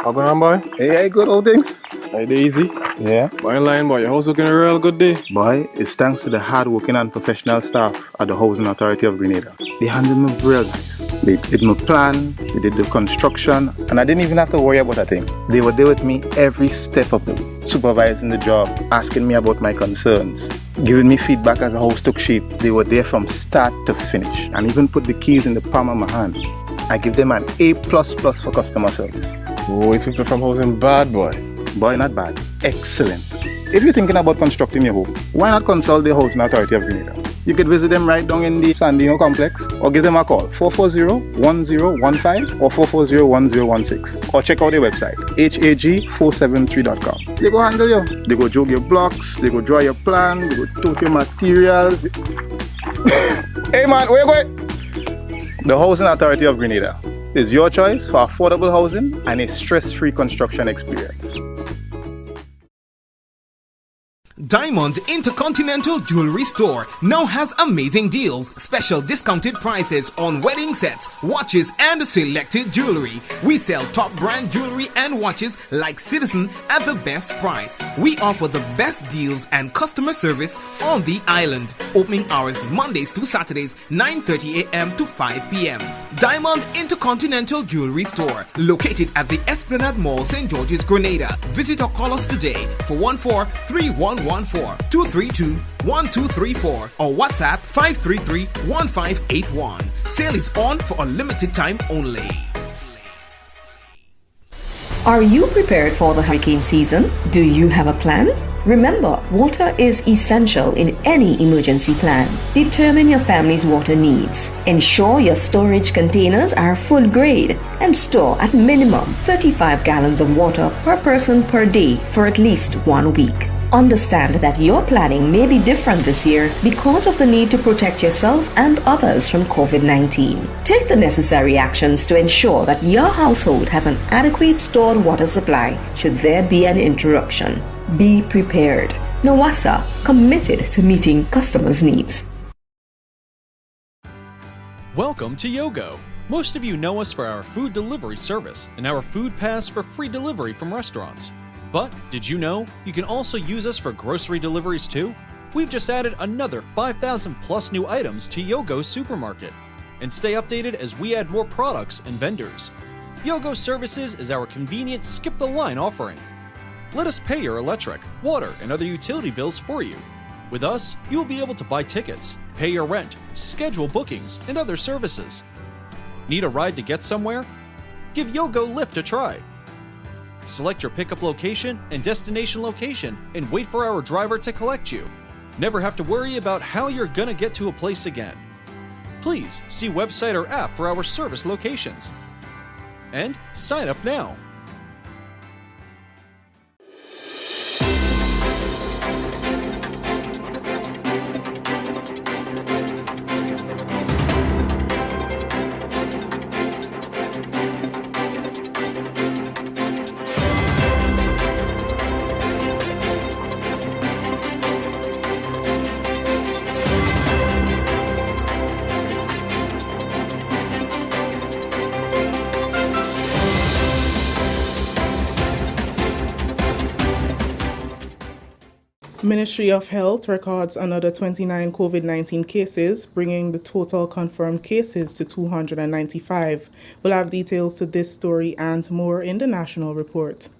How going on, boy? Hey, good old things. Hey, easy. Yeah. Boy, in line, boy. Your house looking a real good day. Boy, it's thanks to the hard-working and professional staff at the Housing Authority of Grenada. They handled me real nice. They did my plan, they did the construction, and I didn't even have to worry about a thing. They were there with me every step of the way, supervising the job, asking me about my concerns, giving me feedback as the house took shape. They were there from start to finish, and even put the keys in the palm of my hand. I give them an A++ for customer service. Oh, it's people from housing bad, boy. Boy, not bad. Excellent. If you're thinking about constructing your home, why not consult the Housing Authority of Grenada? You could visit them right down in the Sandino complex or give them a call 440-1015 or 440-1016 or check out their website hag473.com. They go handle you. They go jog your blocks, they go draw your plan, they go tote your materials. Hey man, where you going? The Housing Authority of Grenada is your choice for affordable housing and a stress-free construction experience. Diamond Intercontinental Jewelry Store now has amazing deals, special discounted prices on wedding sets, watches, and selected jewelry. We sell top brand jewelry and watches like Citizen at the best price. We offer the best deals and customer service on the island. Opening hours Mondays to Saturdays, 9:30 a.m. to 5 p.m. Diamond Intercontinental Jewelry Store, located at the Esplanade Mall, St. George's, Grenada. Visit or call us today for 14-3114-232-1234 or WhatsApp 533-1581. Sale is on for a limited time only. Are you prepared for the hurricane season? Do you have a plan? Remember, water is essential in any emergency plan. Determine your family's water needs. Ensure your storage containers are food grade and store at minimum 35 gallons of water per person per day for at least 1 week. Understand that your planning may be different this year because of the need to protect yourself and others from COVID-19. Take the necessary actions to ensure that your household has an adequate stored water supply should there be an interruption. Be prepared. Nawasa, committed to meeting customers' needs. Welcome to Yogo. Most of you know us for our food delivery service and our food pass for free delivery from restaurants. But did you know you can also use us for grocery deliveries too? We've just added another 5,000 plus new items to Yogo's supermarket. And stay updated as we add more products and vendors. Yogo Services is our convenient skip the line offering. Let us pay your electric, water, and other utility bills for you. With us, you will be able to buy tickets, pay your rent, schedule bookings, and other services. Need a ride to get somewhere? Give Yogo Lyft a try. Select your pickup location and destination location and wait for our driver to collect you. Never have to worry about how you're gonna get to a place again. Please see website or app for our service locations. And sign up now. Ministry of Health records another 29 COVID-19 cases, bringing the total confirmed cases to 295. We'll have details to this story and more in the national report.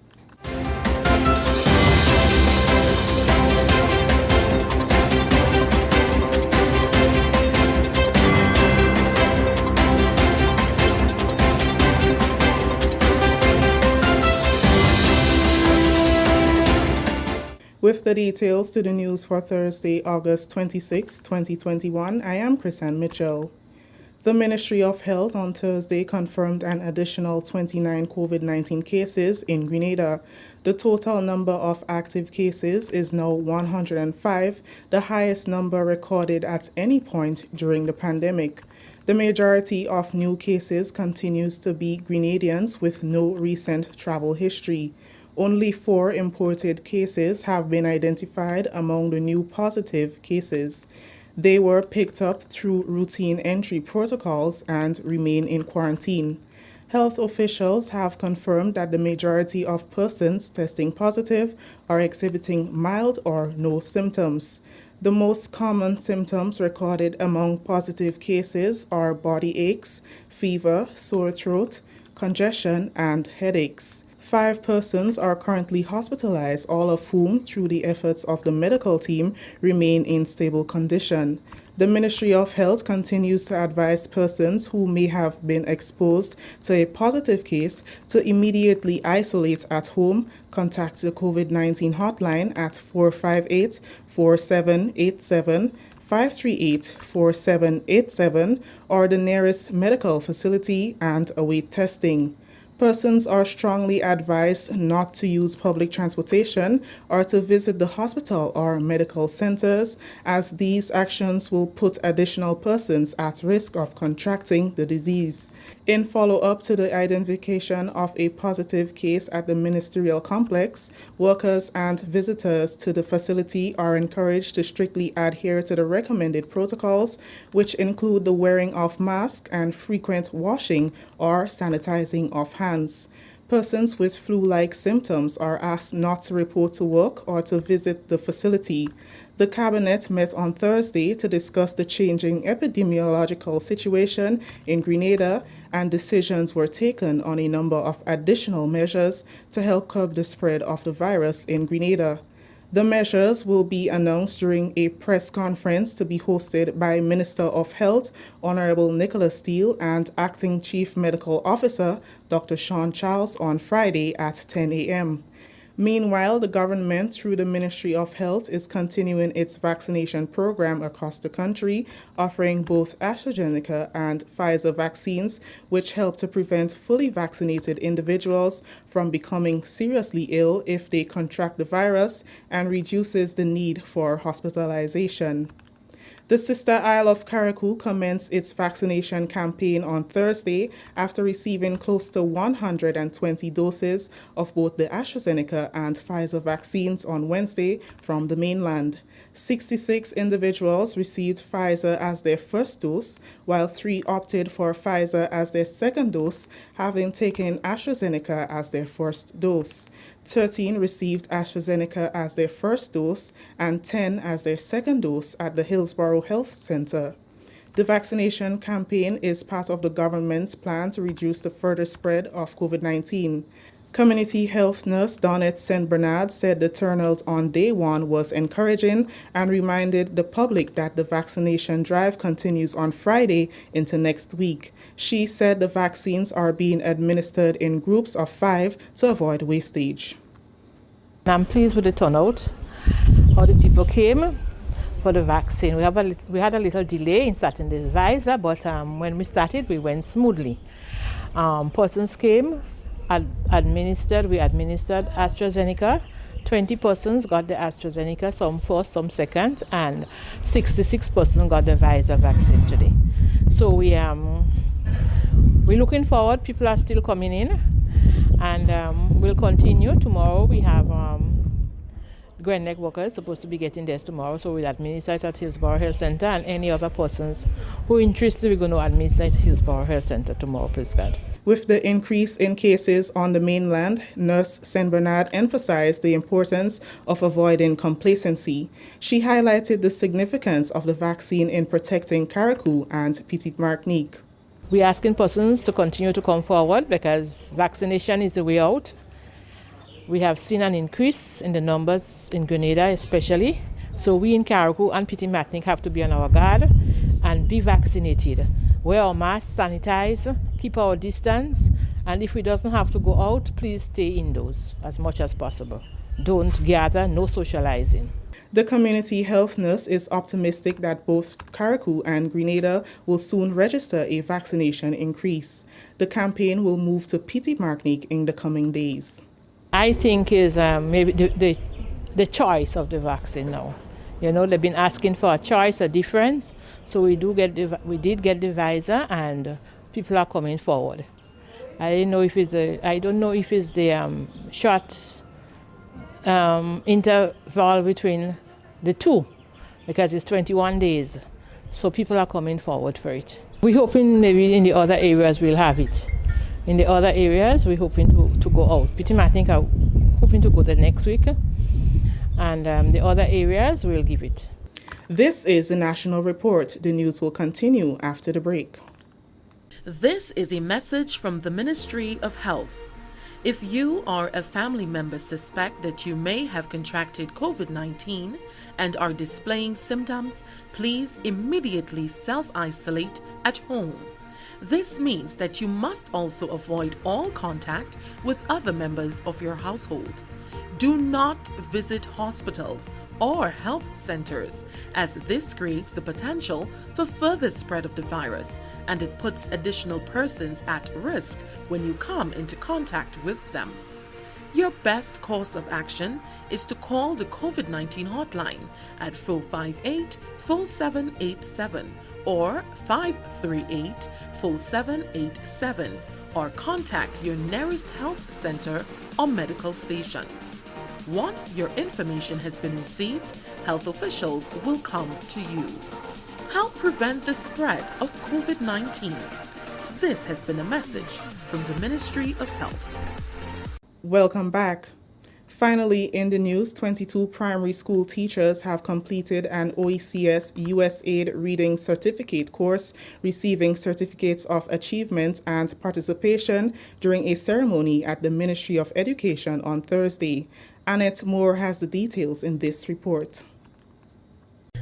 With the details to the news for Thursday, August 26, 2021, I am Chrisanne Mitchell. The Ministry of Health on Thursday confirmed an additional 29 COVID-19 cases in Grenada. The total number of active cases is now 105, the highest number recorded at any point during the pandemic. The majority of new cases continues to be Grenadians with no recent travel history. Only 4 imported cases have been identified among the new positive cases. They were picked up through routine entry protocols and remain in quarantine. Health officials have confirmed that the majority of persons testing positive are exhibiting mild or no symptoms. The most common symptoms recorded among positive cases are body aches, fever, sore throat, congestion, and headaches. 5 persons are currently hospitalized, all of whom, through the efforts of the medical team, remain in stable condition. The Ministry of Health continues to advise persons who may have been exposed to a positive case to immediately isolate at home, contact the COVID-19 hotline at 458-4787, 538-4787, or the nearest medical facility and await testing. Persons are strongly advised not to use public transportation or to visit the hospital or medical centers, as these actions will put additional persons at risk of contracting the disease. In follow-up to the identification of a positive case at the ministerial complex, workers and visitors to the facility are encouraged to strictly adhere to the recommended protocols, which include the wearing of masks and frequent washing or sanitizing of hands. Persons with flu-like symptoms are asked not to report to work or to visit the facility. The Cabinet met on Thursday to discuss the changing epidemiological situation in Grenada, and decisions were taken on a number of additional measures to help curb the spread of the virus in Grenada. The measures will be announced during a press conference to be hosted by Minister of Health, Honorable Nicholas Steele, and Acting Chief Medical Officer, Dr. Sean Charles, on Friday at 10 a.m. Meanwhile, the government, through the Ministry of Health, is continuing its vaccination program across the country, offering both AstraZeneca and Pfizer vaccines, which help to prevent fully vaccinated individuals from becoming seriously ill if they contract the virus and reduces the need for hospitalization. The sister isle of Carriacou commenced its vaccination campaign on Thursday after receiving close to 120 doses of both the AstraZeneca and Pfizer vaccines on Wednesday from the mainland. 66 individuals received Pfizer as their first dose, while 3 opted for Pfizer as their second dose, having taken AstraZeneca as their first dose. 13 received AstraZeneca as their first dose and 10 as their second dose at the Hillsborough Health Center. The vaccination campaign is part of the government's plan to reduce the further spread of COVID-19. Community health nurse Donette St. Bernard said the turnout on day one was encouraging and reminded the public that the vaccination drive continues on Friday into next week. She said the vaccines are being administered in groups of 5 to avoid wastage. I'm pleased with the turnout, how the people came for the vaccine. We had a little delay in starting the visor, but when we started, we went smoothly. Persons came. We administered AstraZeneca. 20 persons got the AstraZeneca, some first, some second, and 66 persons got the Pfizer vaccine today. So we're looking forward. People are still coming in, and we'll continue. Tomorrow we have Grenadian workers supposed to be getting theirs tomorrow, so we'll administer it at Hillsborough Health Center, and any other persons who are interested, we're going to administer it at Hillsborough Health Center tomorrow, please God. With the increase in cases on the mainland, Nurse St. Bernard emphasized the importance of avoiding complacency. She highlighted the significance of the vaccine in protecting Carriacou and Petite Martinique. We're asking persons to continue to come forward because vaccination is the way out. We have seen an increase in the numbers in Grenada especially, so we in Carriacou and Petite Martinique have to be on our guard and be vaccinated. Wear our masks, sanitize, keep our distance, and if we doesn't have to go out, please stay indoors as much as possible. Don't gather, no socializing. The community health nurse is optimistic that both Carriacou and Grenada will soon register a vaccination increase. The campaign will move to Petite Martinique in the coming days. I think is maybe the choice of the vaccine now. You know, they've been asking for a choice, a difference. So we did get the Pfizer, and people are coming forward. I don't know if it's the short interval between the two, because it's 21 days. So people are coming forward for it. We're hoping maybe in the other areas we'll have it. In the other areas, we're hoping to go out. Petite Martinique are hoping to go the next week, and the other areas we'll give it. This is the National Report. The news will continue after the break. This is a message from the Ministry of Health. If you or a family member suspect that you may have contracted COVID-19 and are displaying symptoms, please immediately self-isolate at home. This means that you must also avoid all contact with other members of your household. Do not visit hospitals or health centers, as this creates the potential for further spread of the virus, and it puts additional persons at risk when you come into contact with them. Your best course of action is to call the COVID-19 hotline at 458-4787 or 538-4787, or contact your nearest health center or medical station. Once your information has been received, health officials will come to you. Help prevent the spread of COVID-19. This has been a message from the Ministry of Health. Welcome back. Finally, in the news, 22 primary school teachers have completed an OECS USAID Reading Certificate course, receiving certificates of achievement and participation during a ceremony at the Ministry of Education on Thursday. Annette Moore has the details in this report.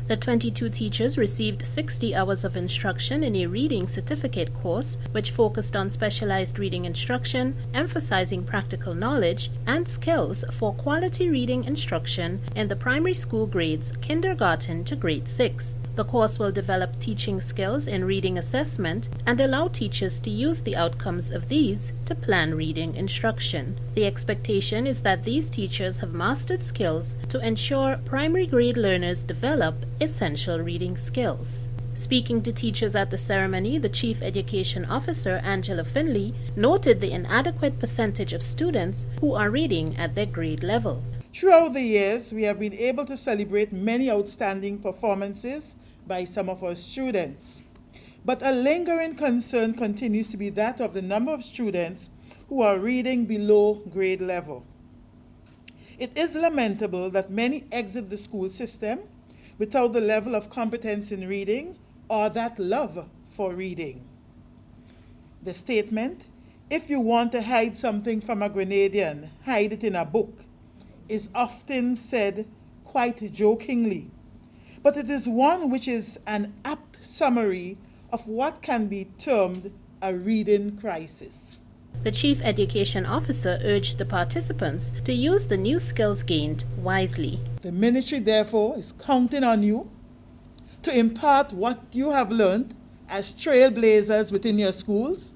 The 22 teachers received 60 hours of instruction in a reading certificate course, which focused on specialized reading instruction, emphasizing practical knowledge and skills for quality reading instruction in the primary school grades kindergarten to grade 6. The course will develop teaching skills in reading assessment and allow teachers to use the outcomes of these to plan reading instruction. The expectation is that these teachers have mastered skills to ensure primary grade learners develop essential reading skills. Speaking to teachers at the ceremony, the Chief Education Officer, Angela Finley, noted the inadequate percentage of students who are reading at their grade level. Throughout the years, we have been able to celebrate many outstanding performances by some of our students. But a lingering concern continues to be that of the number of students who are reading below grade level. It is lamentable that many exit the school system without the level of competence in reading or that love for reading. The statement, "If you want to hide something from a Grenadian, hide it in a book," is often said quite jokingly, but it is one which is an apt summary of what can be termed a reading crisis. The Chief Education Officer urged the participants to use the new skills gained wisely. The ministry, therefore, is counting on you to impart what you have learned as trailblazers within your schools,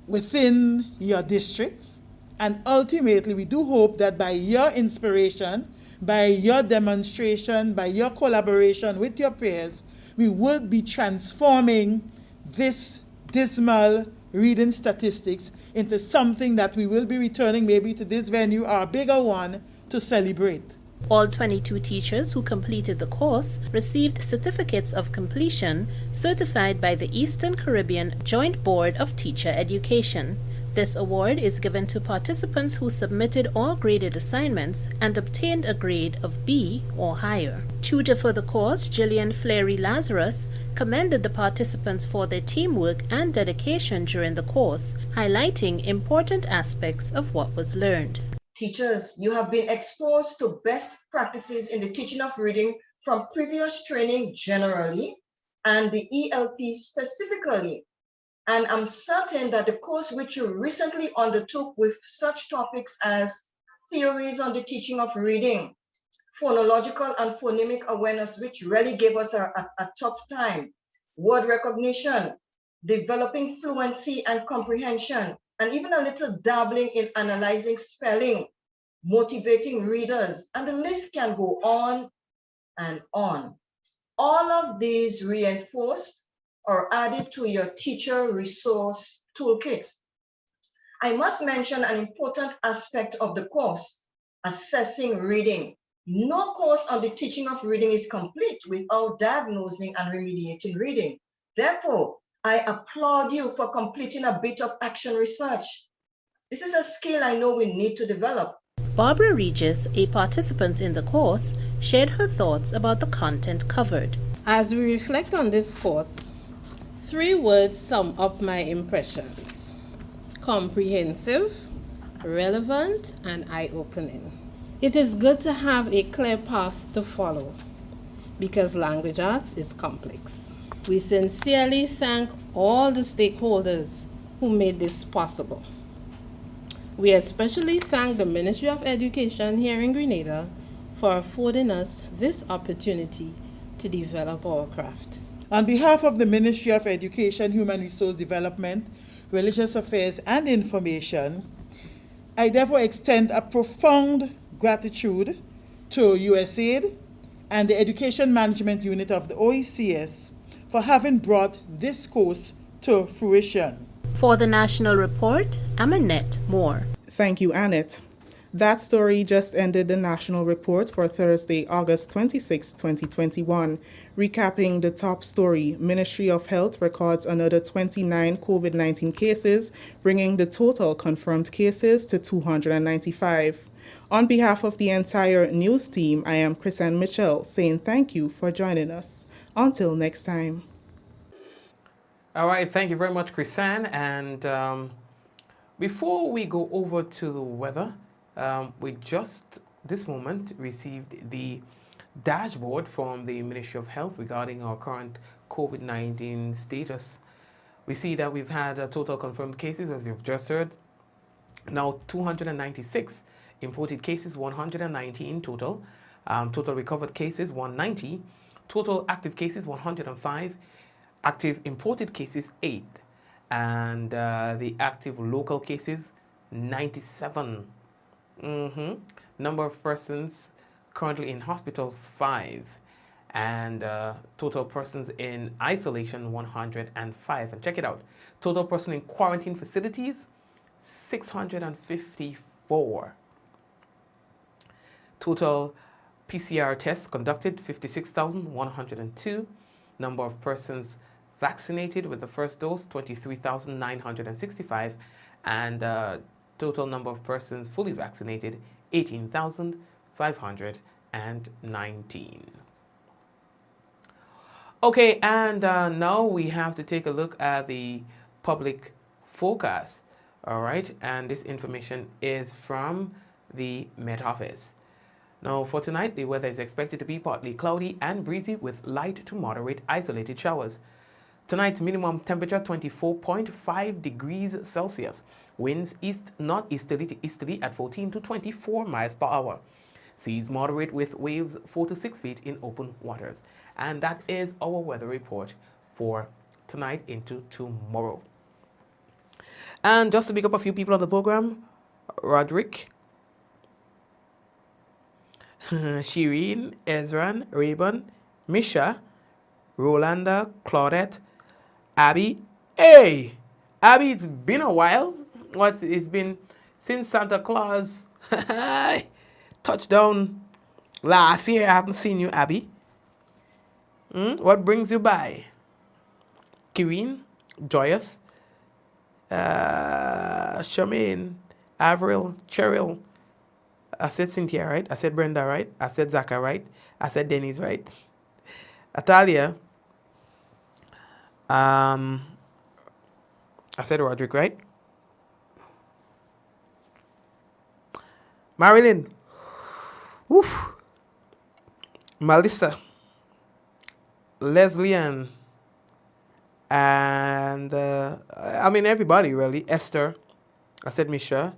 within your districts, and ultimately we do hope that by your inspiration, by your demonstration, by your collaboration with your peers, we will be transforming this dismal reading statistics into something that we will be returning maybe to this venue or a bigger one to celebrate. All 22 teachers who completed the course received certificates of completion certified by the Eastern Caribbean Joint Board of Teacher Education. This award is given to participants who submitted all graded assignments and obtained a grade of B or higher. Tutor for the course, Gillian Fleury Lazarus, commended the participants for their teamwork and dedication during the course, highlighting important aspects of what was learned. Teachers, you have been exposed to best practices in the teaching of reading from previous training generally and the ELP specifically. And I'm certain that the course which you recently undertook with such topics as theories on the teaching of reading, phonological and phonemic awareness, which really gave us a tough time, word recognition, developing fluency and comprehension, and even a little dabbling in analyzing spelling, motivating readers, and the list can go on and on. All of these reinforced or added to your teacher resource toolkit. I must mention an important aspect of the course, assessing reading. No course on the teaching of reading is complete without diagnosing and remediating reading. Therefore, I applaud you for completing a bit of action research. This is a skill I know we need to develop. Barbara Regis, a participant in the course, shared her thoughts about the content covered. As we reflect on this course, 3 words sum up my impressions: comprehensive, relevant, and eye-opening. It is good to have a clear path to follow because language arts is complex. We sincerely thank all the stakeholders who made this possible. We especially thank the Ministry of Education here in Grenada for affording us this opportunity to develop our craft. On behalf of the Ministry of Education, Human Resource Development, Religious Affairs and Information, I therefore extend a profound gratitude to USAID and the Education Management Unit of the OECS for having brought this course to fruition. For the National Report, I'm Annette Moore. Thank you, Annette. That story just ended the national report for Thursday, August 26, 2021. Recapping the top story, Ministry of Health records another 29 COVID-19 cases, bringing the total confirmed cases to 295. On behalf of the entire news team, I am Chrisanne Mitchell saying thank you for joining us. Until next time. All right, thank you very much, Chrisanne. And before we go over to the weather, we just this moment received the dashboard from the Ministry of Health regarding our current COVID-19 status. We see that we've had total confirmed cases, as you've just heard, now 296. Imported cases 119 total. Total recovered cases 190. Total active cases 105. Active imported cases 8. And the active local cases 97. Number of persons currently in hospital 5. And total persons in isolation 105. And check it out. Total person in quarantine facilities 654. Total PCR tests conducted 56,102. Number of persons vaccinated with the first dose 23,965. And total number of persons fully vaccinated 18,519. Okay, and now we have to take a look at the public forecast. All right, and this information is from the Met Office. Now, for tonight, the weather is expected to be partly cloudy and breezy with light to moderate isolated showers. Tonight's minimum temperature 24.5 degrees Celsius. Winds east-northeasterly to easterly at 14 to 24 miles per hour. Seas moderate with waves 4 to 6 feet in open waters. And that is our weather report for tonight into tomorrow. And just to pick up a few people on the program, Roderick, Shireen, Ezran, Rayburn, Misha, Rolanda, Claudette, Abby. Hey, Abby, it's been a while. It's been since Santa Claus touchdown last year. I haven't seen you, Abby. What brings you by? Kireen, Joyous, Charmaine, Avril, Cheryl. I said Cynthia, right? I said Brenda, right? I said Zaka, right? I said Denise, right? Atalia. I said Roderick, right? Marilyn. Woof. Melissa. Leslie and I mean everybody really. Esther. I said Misha.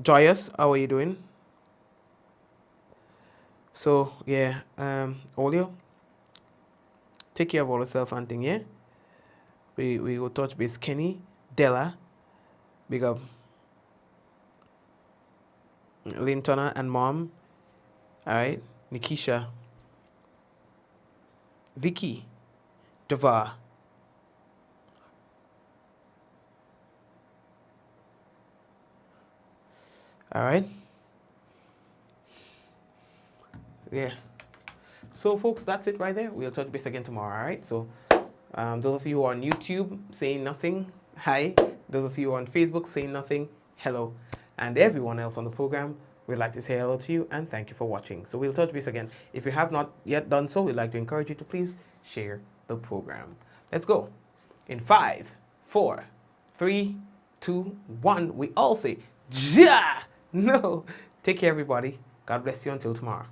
Joyous, how are you doing? So yeah, Olio, take care of all yourself and thing, yeah? We will touch base. Kenny, Della, big up. Lintona and Mom. Alright. Nikisha. Vicky. Devar. Alright. Yeah. So folks, that's it right there. We'll touch base again tomorrow, alright? So those of you who are on YouTube saying nothing, hi. Those of you who are on Facebook saying nothing, hello. And everyone else on the program, we'd like to say hello to you and thank you for watching. So we'll touch base again. If you have not yet done so, we'd like to encourage you to please share the program. Let's go. In 5, 4, 3, 2, 1, we all say, Ja! No. Take care, everybody. God bless you until tomorrow.